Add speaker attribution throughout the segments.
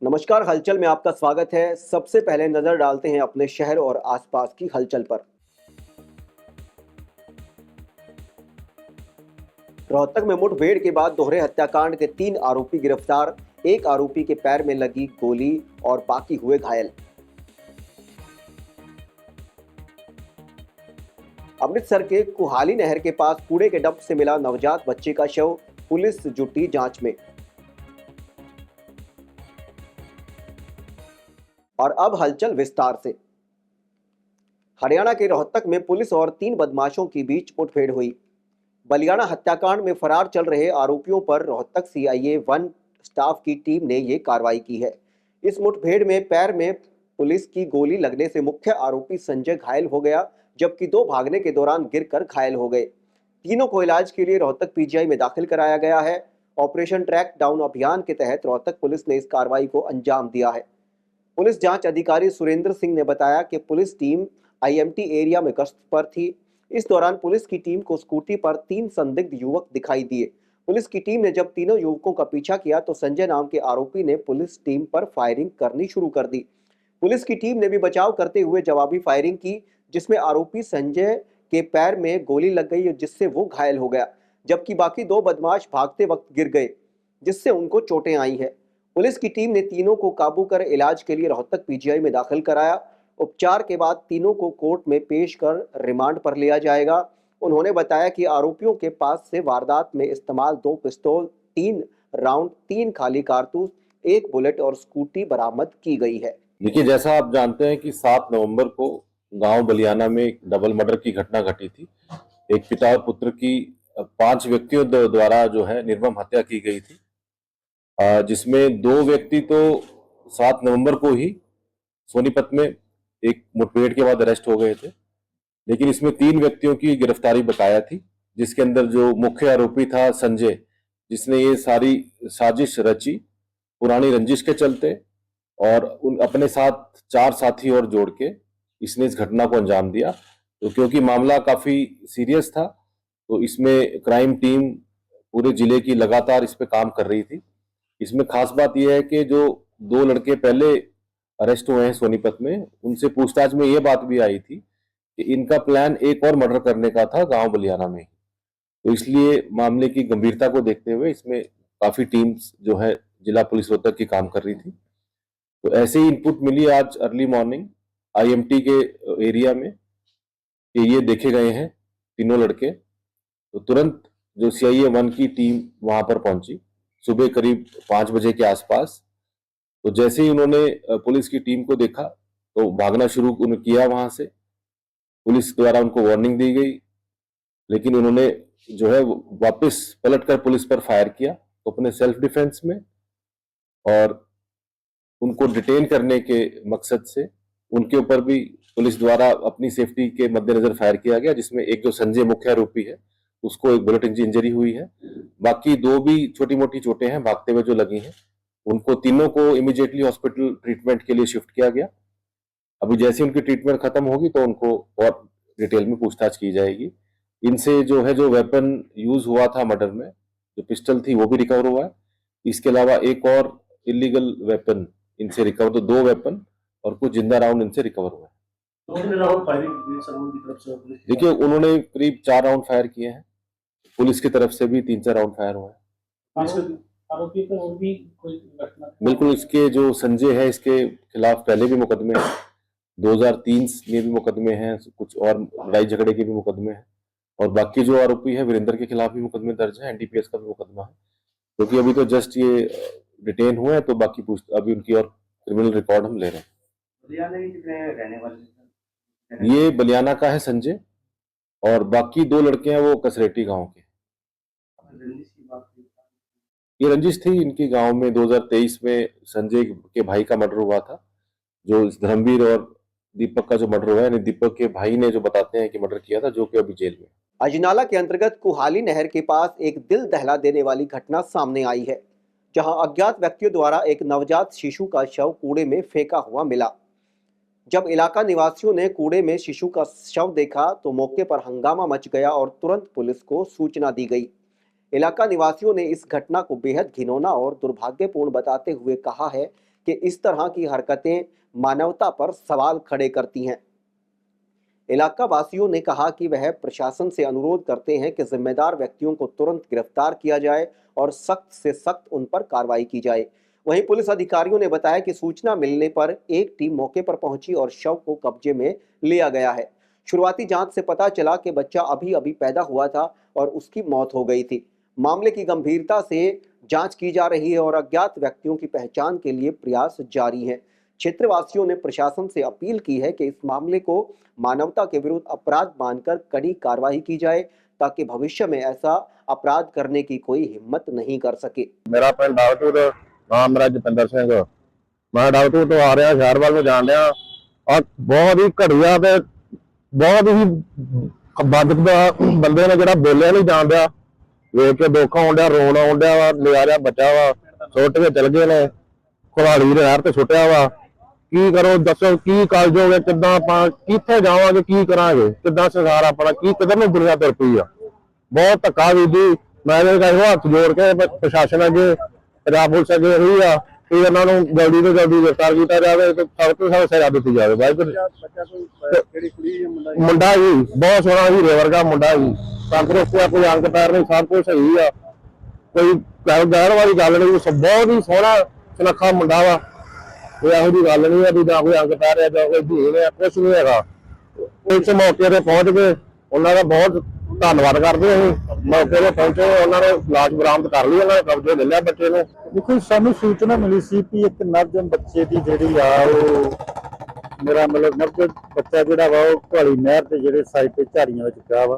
Speaker 1: नमस्कार, हलचल में आपका स्वागत है। सबसे पहले नजर डालते हैं अपने शहर और आसपास की हलचल पर। रोहतक में मुठभेड़ के बाद दोहरे हत्याकांड के 3 आरोपी गिरफ्तार। एक आरोपी के पैर में लगी गोली और बाकी हुए घायल। अमृतसर के कुहाली नहर के पास कूड़े के डंप से मिला नवजात बच्चे का शव। पुलिस जुटी जांच में। और अब हलचल विस्तार से। हरियाणा के रोहतक में पुलिस और 3 बदमाशों के बीच मुठभेड़ हुई। बलियाना हत्याकांड में फरार चल रहे आरोपियों पर रोहतक सीआईए 1 स्टाफ की टीम ने ये कार्रवाई की है। इस मुठभेड़ में पैर में पुलिस की गोली लगने से मुख्य आरोपी संजय घायल हो गया, जबकि 2 भागने के दौरान गिरकर घायल हो गए। तीनों को इलाज के लिए रोहतक पीजीआई में दाखिल कराया गया है। ऑपरेशन ट्रैक डाउन अभियान के तहत रोहतक पुलिस ने इस कार्रवाई को अंजाम दिया है। पुलिस जांच अधिकारी सुरेंद्र सिंह ने बताया कि पुलिस टीम आईएमटी एरिया में गश्त पर थी। इस दौरान पुलिस की टीम को स्कूटी पर 3 संदिग्ध युवक दिखाई दिए। पुलिस की टीम ने जब तीनों युवकों का पीछा किया तो संजय नाम के आरोपी ने पुलिस टीम पर फायरिंग करनी शुरू कर दी। पुलिस की टीम ने भी बचाव करते हुए जवाबी फायरिंग की, जिसमें आरोपी संजय के पैर में गोली लग गई, जिससे वो घायल हो गया, जबकि बाकी 2 बदमाश भागते वक्त गिर गए, जिससे उनको चोटें आई हैं। पुलिस की टीम ने तीनों को काबू कर इलाज के लिए रोहतक पीजीआई में दाखिल कराया। उपचार के बाद तीनों को कोर्ट में पेश कर रिमांड पर लिया जाएगा। उन्होंने बताया कि आरोपियों के पास से वारदात में इस्तेमाल 2 पिस्तौल, 3 राउंड, 3 खाली कारतूस, 1 बुलेट और स्कूटी बरामद की गई है।
Speaker 2: देखिए, जैसा आप जानते हैं कि 7 नवंबर को गांव बलियाना में एक डबल मर्डर की घटना घटी थी। एक पिता और पुत्र की 5 व्यक्तियों द्वारा जो है निर्मम हत्या की गई थी, जिसमें 2 व्यक्ति तो 7 नवंबर को ही सोनीपत में एक मुठभेड़ के बाद अरेस्ट हो गए थे, लेकिन इसमें 3 व्यक्तियों की गिरफ्तारी बकाया थी, जिसके अंदर जो मुख्य आरोपी था संजय, जिसने ये सारी साजिश रची पुरानी रंजिश के चलते, और उन अपने साथ 4 साथी और जोड़ के इसने इस घटना को अंजाम दिया। तो क्योंकि मामला काफी सीरियस था, तो इसमें क्राइम टीम पूरे जिले की लगातार इस पे काम कर रही थी। इसमें खास बात यह है कि जो 2 लड़के पहले अरेस्ट हुए हैं सोनीपत में, उनसे पूछताछ में यह बात भी आई थी कि इनका प्लान एक और मर्डर करने का था गांव बलियाना में। तो इसलिए मामले की गंभीरता को देखते हुए इसमें काफी टीम्स जो है जिला पुलिस रोहतक की काम कर रही थी। तो ऐसे ही इनपुट मिली आज अर्ली मॉर्निंग आईएमटी के एरिया में कि ये देखे गए हैं तीनों लड़के। तो तुरंत जो सीआईए 1 की टीम वहां पर पहुंची सुबह करीब 5 बजे के आसपास। तो जैसे ही उन्होंने पुलिस की टीम को देखा तो भागना शुरू किया वहां से। पुलिस द्वारा उनको वार्निंग दी गई, लेकिन उन्होंने जो है वापस पलटकर पुलिस पर फायर किया तो अपने सेल्फ डिफेंस में, और उनको डिटेन करने के मकसद से उनके ऊपर भी पुलिस द्वारा अपनी सेफ्टी के मद्देनजर फायर किया गया, जिसमें एक जो संजय मुख्य आरोपी है उसको एक बुलेट इंजरी हुई है। बाकी 2 भी छोटी मोटी चोटें हैं भागते हुए जो लगी हैं। उनको तीनों को इमीडिएटली हॉस्पिटल ट्रीटमेंट के लिए शिफ्ट किया गया। अभी जैसे उनकी ट्रीटमेंट खत्म होगी तो उनको और डिटेल में पूछताछ की जाएगी। इनसे जो है जो वेपन यूज हुआ था मर्डर में, जो पिस्टल थी, वो भी रिकवर हुआ है। इसके अलावा एक और इलीगल वेपन इनसे रिकवर, तो 2 वेपन और कुछ जिंदा राउंड इनसे रिकवर हुआ है। देखिए, उन्होंने करीब 4 राउंड फायर किए हैं, पुलिस की तरफ से भी 3-4 राउंड फायर हुए हैं।
Speaker 3: आरोपी पर और भी कोई घटना?
Speaker 2: बिल्कुल, इसके जो संजय है इसके खिलाफ पहले भी मुकदमे हैं, 2003 में भी मुकदमे हैं, कुछ और लड़ाई झगड़े के भी मुकदमे हैं, और बाकी जो आरोपी है वीरेंद्र के खिलाफ भी मुकदमे दर्ज है, एनडीपीएस का भी मुकदमा है। क्योंकि अभी तो जस्ट ये डिटेन हुए हैं, तो बाकी अभी उनकी और क्रिमिनल रिकॉर्ड हम ले रहे हैं।
Speaker 3: बलियाना के कितने रहने वाले?
Speaker 2: ये बलियाना का है संजय, और बाकी 2 लड़के हैं वो कसरेटी गांव के। ये रंजिश थी इनकी गांव में। 2023 में संजय के भाई का मर्डर हुआ था, जो धर्मवीर और दीपक का जो मर्डर हुआ है, दीपक के भाई ने जो बताते हैं कि मर्डर किया था, जो कि अभी जेल में।
Speaker 1: अजनाला के अंतर्गत कुहाली नहर के पास एक दिल दहला देने वाली घटना सामने आई है, जहां अज्ञात व्यक्तियों द्वारा एक नवजात शिशु का शव कूड़े में फेंका हुआ मिला। जब इलाका निवासियों ने कूड़े में शिशु का शव देखा तो मौके पर हंगामा मच गया और तुरंत पुलिस को सूचना दी गई। इलाका निवासियों ने इस घटना को बेहद घिनौना और दुर्भाग्यपूर्ण बताते हुए कहा है कि इस तरह की हरकतें मानवता पर सवाल खड़े करती हैं। इलाका वासियों ने कहा कि वह प्रशासन से अनुरोध करते हैं कि जिम्मेदार व्यक्तियों को तुरंत गिरफ्तार किया जाए और सख्त से सख्त उन पर कार्रवाई की जाए। वहीं पुलिस अधिकारियों ने बताया कि सूचना मिलने पर एक टीम मौके पर पहुंची और शव को कब्जे में लिया गया है। शुरुआती जांच से पता चला कि बच्चा अभी अभी पैदा हुआ था और उसकी मौत हो गई थी। मामले की गंभीरता से जांच की जा रही है और अज्ञात व्यक्तियों की पहचान के लिए प्रयास जारी है। क्षेत्रवासियों ने प्रशासन से अपील की है कि इस मामले को मानवता के विरुद्ध अपराध मानकर कड़ी कार्रवाई की जाए ताकि भविष्य में ऐसा अपराध करने की कोई हिम्मत नहीं कर सके।
Speaker 4: मेरा पिंड डावटू नाम मेरा जतिंदर सिंह, मैं डावटू तो आ रहा शहर वाल जान रहा और बहुत ही घटिया ते बहुत ही बंदे ने जो बोलिया नहीं जान रहा, वेख के दुख आउन डया, रोन आउन डया वा, लिया रहा बच्चा वा सुट के चल गए ने कुहाड़ी नहर ते सुटिया वा। की करो दसो, की कालज हो गए, किद्दां आपां कित्थे जावांगे, की करांगे, किद्दां संसार अपना की किधर नूं दुनिया तुर पई आ। बहुत धक्का वी जी, मैं हथ जोड़ के प्रशासन अगे पंजाब पुलिस अगे यही आ कि इन्हां नूं जल्दी तो जल्दी गिरफ्तार किया जाए तो सख्त तो सख्त सजा दी जाए। मुंडा ही बहुत सोहना हीरे वर्गा मुंडा ही, तंदुरुस्त है, कोई अंग पैर नहीं, सब कुछ सही आ, कोई गैर वाली गल नहीं, बहुत ही सोहना सुनखा मुंडा वा, कोई ਇਹੋ ਜਿਹੀ ਗੱਲ नहीं है भी ना कोई अंग पैर है ਜਾਂ कोई भीड़ है, कुछ नहीं है। पुलिस मौके पर पहुंच गए, उन्होंने बहुत धन्यवाद करते हैं। मौके पर पहुंचे, उन्होंने लाश बरामद कर ली, उन्होंने कब्जे ले लिया बच्चे ने।
Speaker 5: देखो सानू सूचना मिली सी कि एक नवजन बच्चे की जिहड़ी आ वो मेरा मतलब नवजन बच्चा जिहड़ा वा वो घुआड़ी नहर ते जिहड़े साइड ते झाड़ियां विच पिया वा।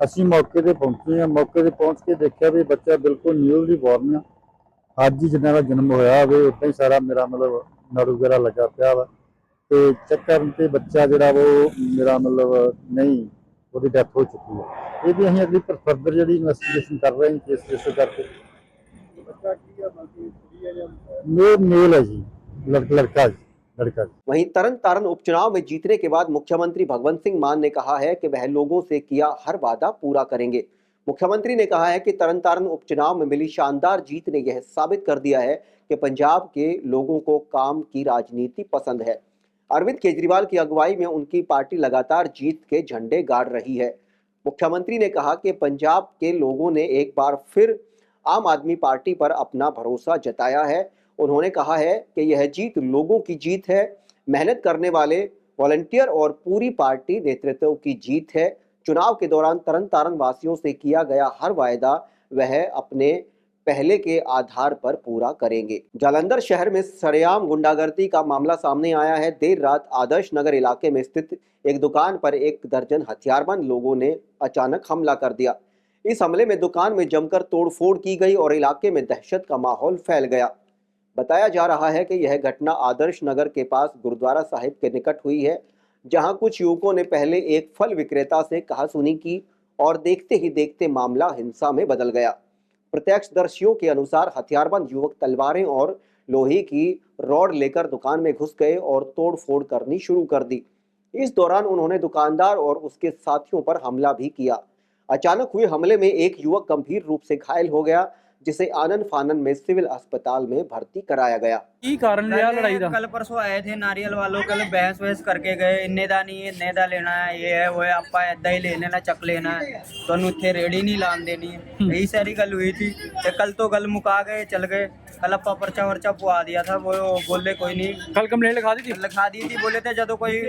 Speaker 5: असीं मौके ते पहुंचे हैं, मौके ते पहुंच के देखिया भी बच्चा बिल्कुल न्यूली बॉर्न आ, अज ही जिन्ना दा जन्म होया होवे उदां ही सारा मेरा मतलब नाड़ू वगैरह लगा पिया वा ते चेक करन ते बच्चा जिहड़ा वो मेरा मतलब नहीं ਉਹਦੀ ਡੈਥ ਹੋ ਚੁੱਕੀ है। ਇਹਦੀ ਅਸੀਂ ਅਗਲੀ ਫਰਦਰ ਜਿਹੜੀ ਇਨਵੈਸਟੀਗੇਸ਼ਨ ਕਰ ਰਹੇ ਹਾਂ ਕੇਸ ਰਜਿਸਟਰ ਕਰਕੇ। ਬੱਚਾ ਕੀ ਆ ਬਾਕੀ ਕੁੜੀ ਹੈ ਜਾਂ ਮੇਲ है जी, लड़का जी।
Speaker 1: वहीं तरन तारण उपचुनाव में जीतने के बाद मुख्यमंत्री भगवंत सिंह मान ने कहा है कि वह लोगों से किया हर वादा पूरा करेंगे। मुख्यमंत्री ने कहा है कि तरन तारण उपचुनाव में मिली शानदार जीत ने यह साबित कर दिया है कि पंजाब के लोगों को काम की राजनीति पसंद है। अरविंद केजरीवाल की अगुवाई में उनकी पार्टी लगातार जीत के झंडे गाड़ रही है। मुख्यमंत्री ने कहा कि पंजाब के लोगों ने एक बार फिर आम आदमी पार्टी पर अपना भरोसा जताया है। उन्होंने कहा है कि यह जीत लोगों की जीत है, मेहनत करने वाले वॉलंटियर और पूरी पार्टी नेतृत्व की जीत है। चुनाव के दौरान तरन तारण वासियों से किया गया हर वायदा वह अपने पहले के आधार पर पूरा करेंगे। जालंधर शहर में सरेआम गुंडागर्दी का मामला सामने आया है। देर रात आदर्श नगर इलाके में स्थित एक दुकान पर एक दर्जन हथियारबंद लोगों ने अचानक हमला कर दिया। इस हमले में दुकान में जमकर तोड़फोड़ की गई और इलाके में दहशत का माहौल फैल गया। बताया जा रहा है कि यह घटना आदर्श नगर के पास गुरुद्वारा साहिब के निकट हुई है, जहां कुछ युवकों ने पहले एक फल विक्रेता से कहासुनी की और देखते ही देखते मामला हिंसा में बदल गया। प्रत्यक्षदर्शियों के अनुसार हथियारबंद युवक तलवारें और लोहे की रॉड लेकर दुकान में घुस गए और तोड़फोड़ करनी शुरू कर दी। इस दौरान उन्होंने दुकानदार और उसके साथियों पर हमला भी किया। अचानक हुए हमले में एक युवक गंभीर रूप से घायल हो गया, जिसे आनन फानन में सिविल अस्पताल में भर्ती कराया गया।
Speaker 6: की कारण लिया लड़ाई का?
Speaker 7: कल परसों आए थे नारियल वालों, कल बहस वहस करके गए, इन्ने दा नहीं है, इन्ने दा लेना है, ये है वो है, आपा ऐदा ही ले लेना, चक लेना है, तो इत्थे रेड़ी नहीं लान देनी है, यही सारी गल हुई थी। ते कल तो गल मुका गए, चल गए। कल आपा पर्चा वर्चा पुआ दिया था, वो बोले कोई नहीं।
Speaker 6: कल कंप्लेंट लिखा दी थी?
Speaker 7: लिखा दी थी, बोले थे जदों कोई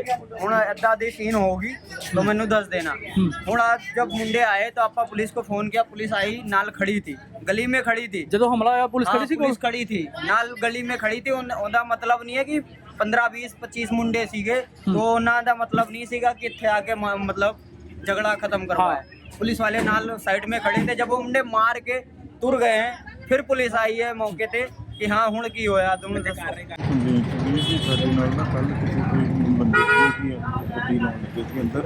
Speaker 7: हुण ऐदा दी सीन होगी तो मैनू दस देना। हुण आज जब मुंडे आए तो आपा पुलिस को फोन किया, पुलिस आई, नाल खड़ी थी, गली में खड़ी थी।
Speaker 6: जदों हमला आया पुलिस खड़ी सी?
Speaker 7: पुलिस खड़ी थी, नाल गली में खड़ी थी। ਉਹਦਾ मतलब नहीं है कि 15 20 25 मुंडे सीगे तो ਉਹਨਾਂ ਦਾ मतलब नहीं सीगा कि ਇੱਥੇ आके मतलब झगड़ा खत्म करवाए। पुलिस वाले नाल साइड में खड़े थे। जब वो मुंडे मार के तुर गए हैं, फिर पुलिस आई है मौके पे कि हाँ हुण की होया तुम दसो।
Speaker 5: ਸਾਡੇ ਨਾਲ ਨਾ ਕੱਲ ਕਿਸੇ ਕੋਈ ਬੰਦੇ ਦੀ ਗੱਡੀ ਲਾਉਣ ਲੱਗੇ ਸੀ ਅੰਦਰ,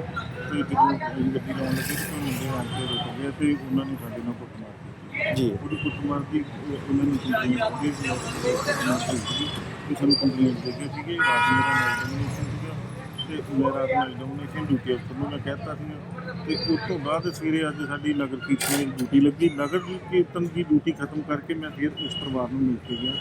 Speaker 5: ਤੇ ਜਦੋਂ ਗੱਡੀ ਲਾਉਣ ਲੱਗੇ ਤਾਂ ਮੁੰਡੇ ਆ ਕੇ ਰੁਕ ਗਏ ਤੇ ਉਹਨਾਂ ਨੇ ਸਾਡੇ ਨਾਲ ਕੁੱਟਮਾਰ ਕੀਤੀ ਜੀ। ਉਹਦੀ ਕੁੱਟਮਾਰ ਦੀ ਉਹਨਾਂ ਨੂੰ ਕੰਪਲੇਂਟ ਕੀਤੀ ਸੀ ਕਿ ਸਾਨੂੰ ਕੰਪਲੇਂਟ ਦੇ ਕੇ ਸੀਗੇ ਰਾਤ ਮੇਰਾ ਨਾਈਟ ਸੀਗਾ
Speaker 8: ਤੇ ਮੈਂ ਰਾਤ ਨੂੰ ਡੋਮੀਨੇਸ਼ਨ ਡਿਊਟੀ ਅਫਸਰ ਨੂੰ ਮੈਂ ਕਹਿਤਾ ਸੀ ਤੇ ਉਸ ਤੋਂ ਬਾਅਦ ਸਵੇਰੇ ਅੱਜ ਸਾਡੀ ਨਗਰ ਕੀਰਤਨ ਦੀ ਡਿਊਟੀ ਲੱਗੀ। ਨਗਰ ਕੀਰਤਨ ਦੀ ਡਿਊਟੀ ਖਤਮ ਕਰਕੇ ਮੈਂ ਫਿਰ ਉਸ ਪਰਿਵਾਰ ਨੂੰ ਮਿਲ ਕੇ ਗਿਆ।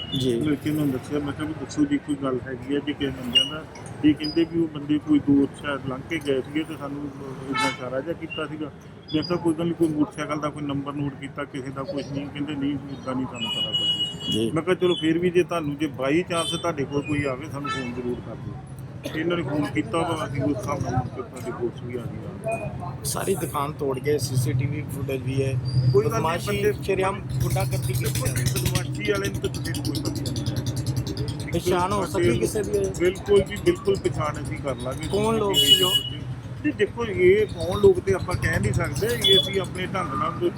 Speaker 8: ਮਿਲ ਕੇ ਉਹਨਾਂ ਨੂੰ ਦੱਸਿਆ, ਮੈਂ ਕਿਹਾ ਵੀ ਦੱਸੋ ਜੀ ਕੋਈ ਗੱਲ ਹੈਗੀ ਹੈ ਜੇ ਕਿਸੇ ਬੰਦਿਆਂ ਦਾ। ਇਹ ਕਹਿੰਦੇ ਵੀ ਉਹ ਬੰਦੇ ਕੋਈ ਦੂਰ ਸ਼ਾਇਦ ਲੰਘ ਕੇ ਗਏ ਸੀਗੇ ਤੇ ਸਾਨੂੰ ਇੱਦਾਂ ਇਸ਼ਾਰਾ ਜਿਹਾ ਕੀਤਾ ਸੀਗਾ। ਮੈਂ ਕਿਹਾ ਕੋਈ ਗੱਲ ਨਹੀਂ, ਕੋਈ ਮੋਟਰਸਾਈਕਲ ਦਾ ਕੋਈ ਨੰਬਰ ਨੋਟ ਕੀਤਾ, ਕਿਸੇ ਦਾ ਕੁਛ ਨਹੀਂ। ਕਹਿੰਦੇ ਨਹੀਂ ਇੱਦਾਂ ਨਹੀਂ ਸਾਨੂੰ ਪਤਾ ਕੁਛ। ਮੈਂ ਕਿਹਾ ਚਲੋ ਫਿਰ ਵੀ ਜੇ ਤੁਹਾਨੂੰ ਜੇ ਬਾਈ ਚਾਂਸ ਤੁਹਾਡੇ ਕੋਲ ਕੋਈ ਆਵੇ ਸਾਨੂੰ ਫੋਨ ਜ਼ਰੂਰ ਕਰ ਦਿਓ। ਇਹਨਾਂ ਨੇ ਫੋਨ ਕੀਤਾ ਵਾ, ਅਸੀਂ ਉਸ ਹਿਸਾਬ ਨਾਲ ਤੁਹਾਡੀ ਪੁਲਿਸ ਵੀ ਆ ਗਈ।
Speaker 9: सारी दुकान तोड़ गए, सीसीटीवी फुटेज भी है।
Speaker 8: कोई गल नहीं,
Speaker 9: बदमाशी
Speaker 8: बंदे-
Speaker 9: शरेआम गुंडागर्दी की
Speaker 8: बदमाशी वाले ਨੂੰ ਤਾਂ ਤੁਸੀਂ ਕੋਈ ਪਤਾ ਨਹੀਂ।
Speaker 9: पहचान हो सकी किसी भी?
Speaker 8: ਬਿਲਕੁਲ ਜੀ ਬਿਲकुल ਪਛਾਣ ਅਸੀਂ ਕਰ ਲਾਂਗੇ।
Speaker 9: कौन लोग सी जो?
Speaker 8: ਜੀ ਦੇਖੋ ਇਹ ਕੌਣ ਲੋਕ ਤੇ ਆਪਾਂ ਕਹਿ ਨਹੀਂ ਸਕਦੇ। ਇਹ ਅਸੀਂ ਆਪਣੇ ਢੰਗ ਨਾਲ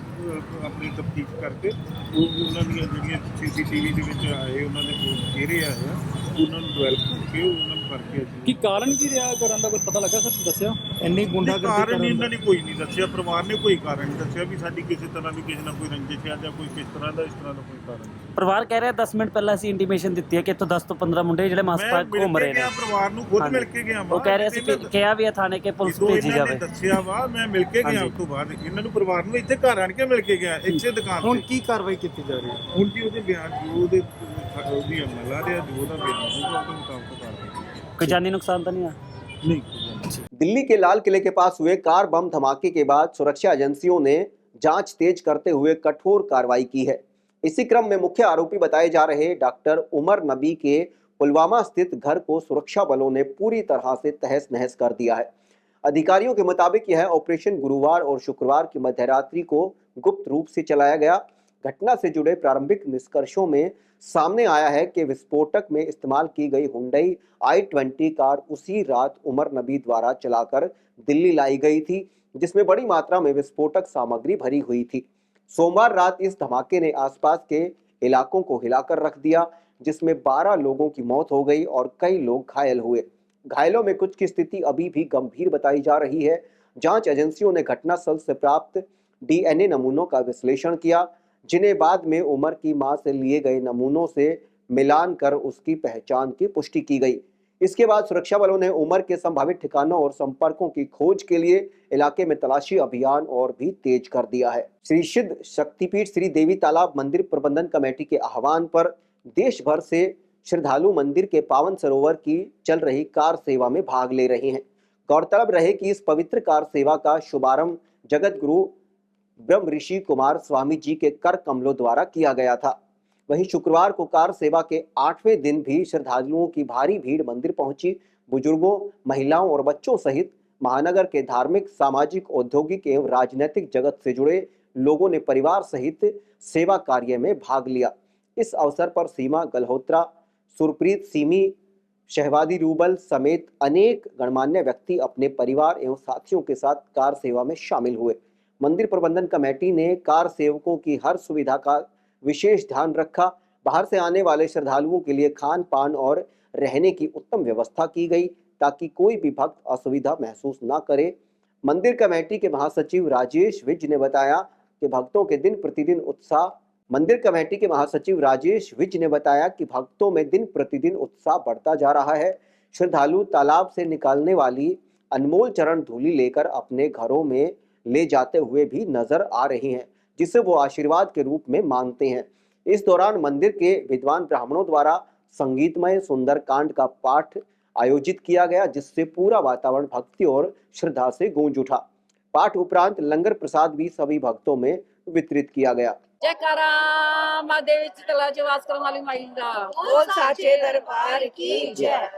Speaker 8: ਆਪਣੀ ਤਫਤੀਸ਼ ਕਰਕੇ ਉਹਨਾਂ ਦੀਆਂ ਜਿਹੜੀਆਂ ਸੀਸੀਟੀਵੀ ਦੇ ਵਿੱਚ ਆਏ ਉਹਨਾਂ ਦੇ ਕੋਲ ਚਿਹਰੇ ਆਏ ਆ ਉਹਨਾਂ ਨੂੰ ਡਿਵੈਲਪ ਕਰਕੇ ਉਹਨਾਂ ਨੂੰ ਕਰਕੇ ਅਸੀਂ
Speaker 6: ਕੀ ਕਾਰਨ ਕੀ ਰਿਹਾ ਕਰਨ ਦਾ ਕੁਝ ਪਤਾ ਲੱਗਾ ਸਰ, ਦੱਸਿਆ?
Speaker 9: इन्नी गुंडागर्दी
Speaker 8: ਕਾਰਨ
Speaker 9: करन
Speaker 8: ਇਹਨਾਂ ਨੇ ਕੋਈ ਨਹੀਂ ਦੱਸਿਆ। ਪਰਿਵਾਰ ਨੇ ਕੋਈ ਕਾਰਨ ਨਹੀਂ ਦੱਸਿਆ ਵੀ ਸਾਡੀ ਕਿਸੇ ਤਰ੍ਹਾਂ ਦੀ ਕਿਸੇ ਨਾਲ ਕੋਈ ਰੰਜਿਸ਼ ਹੈ ਜਾਂ ਕੋਈ ਕਿਸ ਤਰ੍ਹਾਂ ਦਾ ਇਸ ਤਰ੍ਹਾਂ ਦਾ ਕੋਈ ਕਾਰਨ ਨਹੀਂ।
Speaker 10: ਪਰਿਵਾਰ ਕਹਿ ਰਿਹਾ 10 ਮਿੰਟ ਪਹਿਲਾਂ ਅਸੀਂ ਇੰਟੀਮੇਸ਼ਨ ਦਿੱਤੀ ਹੈ ਕਿ ਇੱਥੋਂ 10 ਤੋਂ 15 ਮੁੰਡੇ ਜਿਹੜੇ ਮਾਸਕ ਪਾ ਕੇ ਘੁੰਮ ਰਹੇ ਨੇ।
Speaker 8: ਮੈਂ ਪਰਿਵਾਰ ਨੂੰ ਖੁਦ ਮਿਲ ਕੇ ਗਿਆ।
Speaker 10: ਉਹ ਕਹਿ ਰਹੇ ਸੀ ਕਿਹਾ ਵੀ ਹੈ ਥਾਣੇ ਕੇ ਪੁਲਿਸ ਭੇਜੀ ਜਾਵੇ।
Speaker 8: ਦੱਸਿਆ ਵਾ ਮੈਂ ਮਿਲ ਕੇ ਗਿਆ। ਉਸ ਤੋਂ ਬਾਅਦ ਇਹਨਾਂ ਨੂੰ ਪਰਿਵਾਰ ਨੂੰ ਇੱਥੇ ਘਰ ਆਣ ਕੇ ਮਿਲ ਕੇ ਗਿਆ ਇਸੇ ਦੁਕਾਨ
Speaker 9: ਹੁਣ
Speaker 8: ਤੇ।
Speaker 9: ਕੀ ਕਾਰਵਾਈ ਕੀਤੀ ਜਾ ਰਹੀ ਹੈ?
Speaker 8: ਹੁਣ ਜੀ ਉਹਦੇ ਬਿਆਨ ਜੋ ਉਹਦੀ ਅਮਲ ਆ ਰਿਹਾ ਜੋ ਉਹਦਾ ਬਿਆਨ ਹੋਊਗਾ ਉਹਦੇ ਮੁਤਾਬਕ ਕਾਰਵਾਈ
Speaker 10: कोई जानी नुकसान तो नहीं है?
Speaker 8: नहीं।
Speaker 1: दिल्ली के लाल किले के पास हुए कार बम धमाके के बाद सुरक्षा एजेंसियों ने जांच तेज करते हुए कठोर कार्रवाई की है। इसी क्रम में मुख्य आरोपी बताए जा रहे डॉक्टर उमर नबी के पुलवामा स्थित घर को सुरक्षा बलों ने पूरी तरह से तहस नहस कर दिया है। अधिकारियों के मुताबिक यह ऑपरेशन गुरुवार और शुक्रवार की मध्यरात्रि को गुप्त रूप से चलाया गया। घटना से जुड़े प्रारंभिक निष्कर्षों में सामने आया है कि विस्फोटक में इस्तेमाल की गई हुंडई i20 कार उसी रात उमर नबी द्वारा चलाकर दिल्ली लाई गई थी, जिसमें बड़ी मात्रा में विस्फोटक सामग्री भरी हुई थी। सोमवार रात इस धमाके ने आसपास के इलाकों को हिलाकर रख दिया, जिसमें 12 लोगों की मौत हो गई और कई लोग घायल हुए। घायलों में कुछ की स्थिति अभी भी गंभीर बताई जा रही है। जांच एजेंसियों ने घटनास्थल से प्राप्त डीएनए नमूनों का विश्लेषण किया, जिन्हें बाद में उमर की मां से लिए गए नमूनों से मिलान कर उसकी पहचान की पुष्टि की गई। इसके बाद सुरक्षा बलों ने उमर के संभावित ठिकानों और संपर्कों की खोज के लिए इलाके में तलाशी अभियान और भी तेज कर दिया है। श्री सिद्ध शक्तिपीठ श्री देवी तालाब मंदिर प्रबंधन कमेटी के आह्वान पर देश भर से श्रद्धालु मंदिर के पावन सरोवर की चल रही कार सेवा में भाग ले रहे हैं। गौरतलब रहे कि इस पवित्र कार सेवा का शुभारंभ जगत गुरु ब्रह्म ऋषि कुमार स्वामी जी के कर कमलों द्वारा किया गया था। वहीं शुक्रवार को कार सेवा के 8वें दिन भी श्रद्धालुओं की भारी भीड़ मंदिर पहुंची। बुजुर्गों, महिलाओं और बच्चों सहित महानगर के धार्मिक, सामाजिक, औद्योगिक एवं राजनीतिक जगत से जुड़े लोगों ने परिवार सहित सेवा कार्य में भाग लिया। इस अवसर पर सीमा गल्होत्रा, सुरप्रीत सीमी, शहवादी रूबल समेत अनेक गणमान्य व्यक्ति अपने परिवार एवं साथियों के साथ कार सेवा में शामिल हुए। मंदिर प्रबंधन कमेटी ने कार सेवकों की हर सुविधा का विशेष ध्यान रखा। बाहर से आने वाले श्रद्धालुओं के लिए खान पान और रहने की उत्तम व्यवस्था की गई, ताकि कोई भी भक्त असुविधा महसूस न करे। मंदिर कमेटी के महासचिव राजेश विज ने बताया कि भक्तों के दिन प्रतिदिन उत्साह में दिन प्रतिदिन उत्साह बढ़ता जा रहा है। श्रद्धालु तालाब से निकालने वाली अनमोल चरण धूलि लेकर अपने घरों में ले जाते हुए भी नजर आ रहे हैं, जिसे वो आशीर्वाद के रूप में मानते हैं। इस दौरान मंदिर के विद्वान ब्राह्मणों द्वारा संगीतमय सुंदर कांड का पाठ आयोजित किया गया, जिससे पूरा वातावरण भक्ति और श्रद्धा से गूंज उठा। पाठ उपरांत लंगर प्रसाद भी सभी भक्तों में वितरित किया गया।
Speaker 11: जयकारा मां देवी चितला च वास करने वाली माई दा बोल साचे दरबार की जय।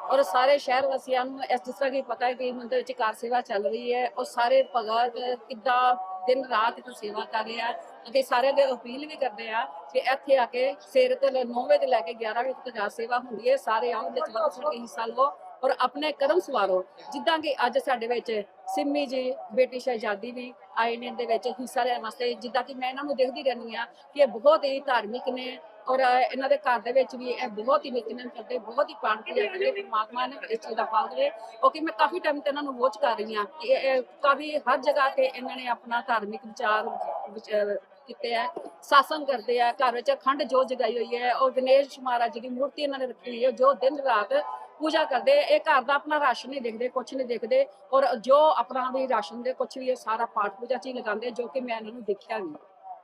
Speaker 11: और सारे शहर वासियों ਨੂੰ ਇਸ ਜਿਸ ਤਰ੍ਹਾਂ ਕਿ ਪਤਾ ਹੈ ਕਿ ਮੰਦਿਰ ਵਿੱਚ ਕਾਰ ਸੇਵਾ ਚੱਲ ਰਹੀ ਹੈ और ਸਾਰੇ ਭਗਤ ਕਿੱਦਾਂ ਦਿਨ ਰਾਤ ਇੱਥੇ ਸੇਵਾ ਕਰ ਰਹੇ ਆ ਅਤੇ ਸਾਰੇ ਦੇ ਅਪੀਲ ਵੀ ਕਰਦੇ ਆ ਕਿ ਇੱਥੇ ਆ ਕੇ ਸਵੇਰ ਤੋਂ 9 ਵਜੇ ਤੋਂ ਲੈ ਕੇ 11 ਵਜੇ ਤੱਕ ਕਾਰ ਸੇਵਾ ਹੁੰਦੀ ਹੈ। ਸਾਰੇ ਆਓ ਵਿੱਚ ਵੱਧ ਚੜ੍ਹ ਕੇ ਹਿੱਸਾ ਲਓ और अपने कदम सवारो। जिद्दां कि अज साडे विच सिमी जी बेटी शहजादी भी आए ने इहदे विच हिस्सा लैण वास्ते। जिद्दां कि मैं इन्हां नूं देखदी रहनी आ कि बहुत ही धार्मिक ने और इन्हां दे घर दे विच भी ये बहुत ही नितनेम करदे, बहुत ही पाठ पूजा करदे। परमात्मा ने इस चीज़ दा फल देवे क्योंकि मैं काफ़ी टाइम ते इन्हां नूं वॉच कर रही हां कि काफ़ी हर जगह ते इन्हां ने अपना धार्मिक विचार किते है, सत्संग करते हैं, घर में अखंड जोत जगाई हुई है और गणेश महाराज जी की मूर्ति इन्होंने रखी हुई है जो दिन रात पूजा करते, ये घर का अपना राशन नहीं देखते, कुछ नहीं देखते, और जो अपना भी राशन दे कुछ भी सारा पाठ पूजा च ही लगाते, जो कि मैं इन्होंने देखा भी।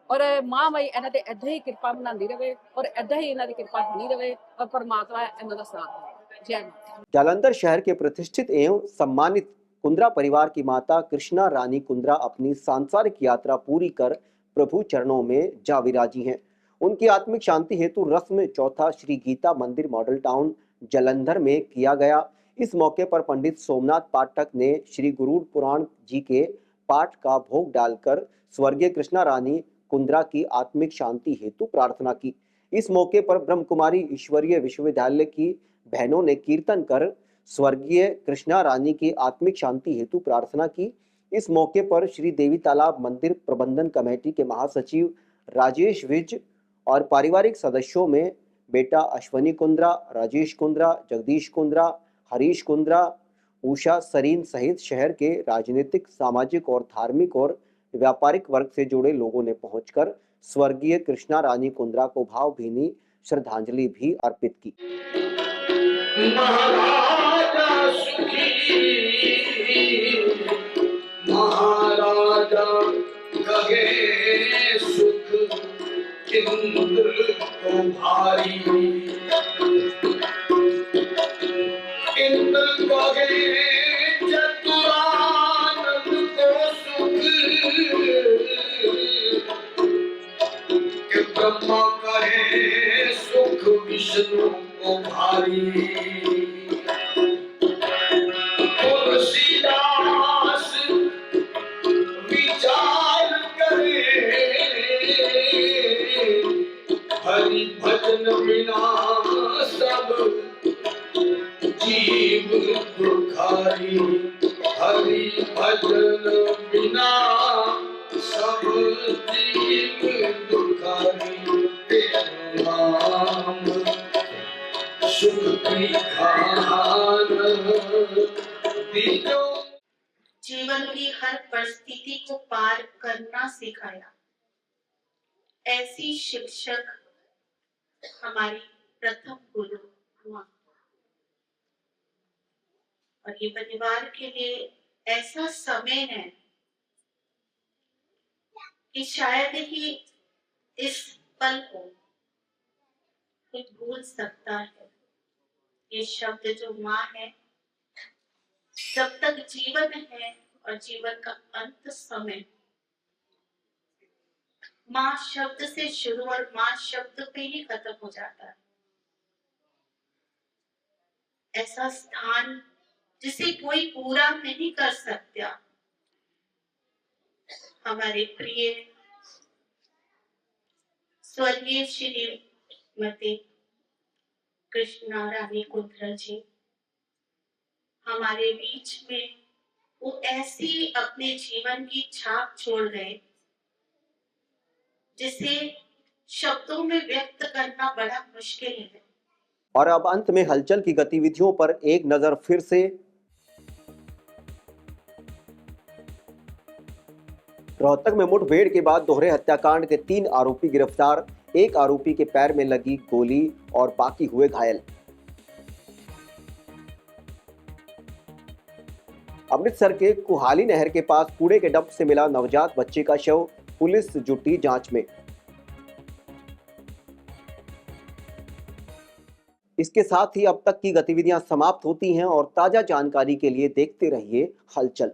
Speaker 11: और मां बाई इन्हों ते इदां ही कृपा बनाती रहे और इदां ही इन्हों की कृपा बनी रहे और परमात्मा इन्हों का साथ दे। जय माता।
Speaker 1: जालंधर शहर के प्रतिष्ठित एवं सम्मानित कुंद्रा परिवार की माता कृष्णा रानी कुंद्रा अपनी सांसारिक यात्रा पूरी कर प्रभु चरणों में जा विराजी हैं। उनकी आत्मिक शांति हेतु रस्म चौथा श्री गीता मंदिर मॉडल टाउन जालंधर में किया गया। इस मौके पर पंडित सोमनाथ पाठक ने श्री गुरु पुराण जी के पाठ का भोग डालकर स्वर्गीय कृष्णा रानी कुंद्रा की आत्मिक शांति हेतु प्रार्थना की। इस मौके पर ब्रह्म कुमारी ईश्वरीय विश्वविद्यालय की बहनों ने कीर्तन कर स्वर्गीय कृष्णा रानी की आत्मिक शांति हेतु प्रार्थना की। इस मौके पर श्री देवी तालाब मंदिर प्रबंधन कमेटी के महासचिव राजेश विज और पारिवारिक सदस्यों में बेटा अश्वनी कुंद्रा, राजेश कुंद्रा, जगदीश कुंद्रा, हरीश कुंद्रा, उषा सरीन सहित शहर के राजनीतिक, सामाजिक और धार्मिक और व्यापारिक वर्ग से जुड़े लोगों ने पहुंचकर स्वर्गीय कृष्णा रानी कुंद्रा को भावभीनी श्रद्धांजलि भी अर्पित की।
Speaker 12: महाराजा गए सुख इंद्र को भारी, इंद्र गए चतुरानंद को सुख, कि ब्रह्मा कहे सुख विष्णु को भारी। तुलसीदास विचार करे, हरि भजन बिना सब जीव दुखारी, हरि भजन बिना सब जीव दुखारी। तेरा नाम सुख की खान दीजो।
Speaker 13: जीवन की हर परिस्थिति को पार करना सिखाया, ऐसी शिक्षक हमारी प्रथम गुरु हुआ। और ये परिवार के लिए ऐसा समय है कि शायद ही इस पल को कोई भूल सकता है। ये शब्द जो माँ है, जब तक जीवन है और जीवन का अंत समय, माँ शब्द से शुरू और माँ शब्द पे ही खत्म हो जाता है। ऐसा स्थान जिसे कोई पूरा नहीं कर सकता, हमारे प्रिय स्वर्गीय श्रीमती कृष्णा रानी कुंद्रा जी हमारे बीच में वो ऐसी अपने जीवन की छाप छोड़ गए जिसे शब्दों में व्यक्त करना बड़ा मुश्किल है।
Speaker 1: और अब अंत में हलचल की गतिविधियों पर एक नजर फिर से। रोहतक में मुठभेड़ के बाद दोहरे हत्याकांड के 3 आरोपी गिरफ्तार, 1 आरोपी के पैर में लगी गोली और बाकी हुए घायल। अमृतसर के कुहाली नहर के पास कूड़े के डंप से मिला नवजात बच्चे का शव, पुलिस जुटी जांच में। इसके साथ ही अब तक की गतिविधियां समाप्त होती हैं और ताजा जानकारी के लिए देखते रहिए हलचल।